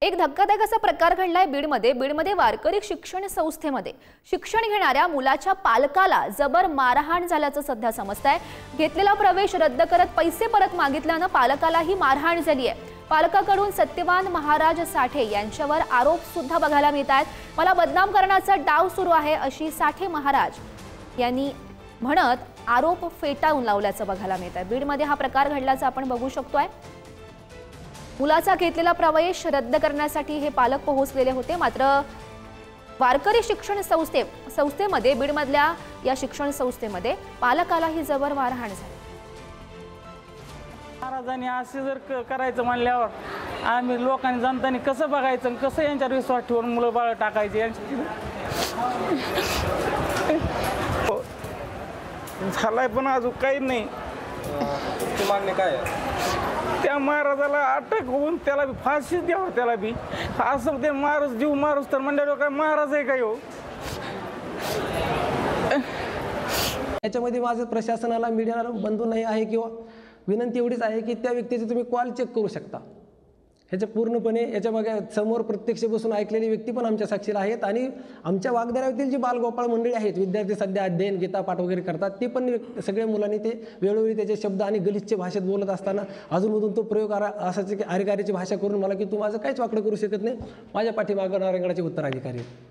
एक धक्कादायक असा प्रकार घडलाय बीडमध्ये वारकरी शिक्षण संस्थेमध्ये शिक्षण घेणाऱ्या मुलाच्या पालकाला जबर मारहाण झाल्याचं सध्या समजतंय। घेतलेला प्रवेश रद्द करत पैसे परत मागितल्यानं पालकालाही मारहाण झाली आहे। पालकाकडून सत्यवान महाराज साठे यांच्यावर आरोप सुद्धा बघायला मिळतात। मला बदनाम करण्याचा डाव सुरू आहे अशी साठे महाराज यांनी म्हणत आरोप फेटाळून लावल्याचं बघायला मिळतंय। बीडमध्ये हा प्रकार घडल्याचं आपण बघू शकतोय। मुलाचा घेतलेला प्रवेश रद्द करण्यासाठी हे पालक पोहोचलेले होते, मात्र वारकरी शिक्षण संस्थेमध्ये बीडमधल्या या शिक्षण संस्थेमध्ये पालकालाही जबर मारहाण झाली। महाराजांनी असे जर करायचं म्हणल्यावर आम्ही लोकांनी जनतानी कसं बघायचं, कसं यांच्यावर विश्वास ठेवून मुलं बाळ टाकायचे झालाय, पण अजून काही नाही। मागणी काय आहे? त्या महाराजाला अटक होऊन त्याला फाशी द्यावं, त्याला बी असं ते मारूस जीव मारूस तर मंडळी काय महाराज आहे काय हो? याच्यामध्ये माझं प्रशासनाला मीडियाला बंधू नाही आहे किंवा विनंती एवढीच आहे की त्या व्यक्तीचे तुम्ही कॉल चेक करू शकता। ह्याच्या पूर्णपणे याच्या बघा समोर प्रत्यक्ष बसून ऐकलेली व्यक्ती पण आमच्या साक्षीला आहेत आणि आमच्या वागदाऱ्यातील जी बालगोपाळ मंडळी आहेत, विद्यार्थी सध्या अध्ययन गीतापाठ वगैरे करतात, ते पण सगळ्या मुलांनी ते वेळोवेळी त्याचे शब्द आणि गलिच्छ भाषेत बोलत असताना अजूनमधून तो प्रयोग असाच की अधिकारीची भाषा करून मला की तू माझं काहीच वाकडं करू शकत नाही, माझ्या पाठीमागं नारायणगडाचे उत्तराधिकारी आहेत।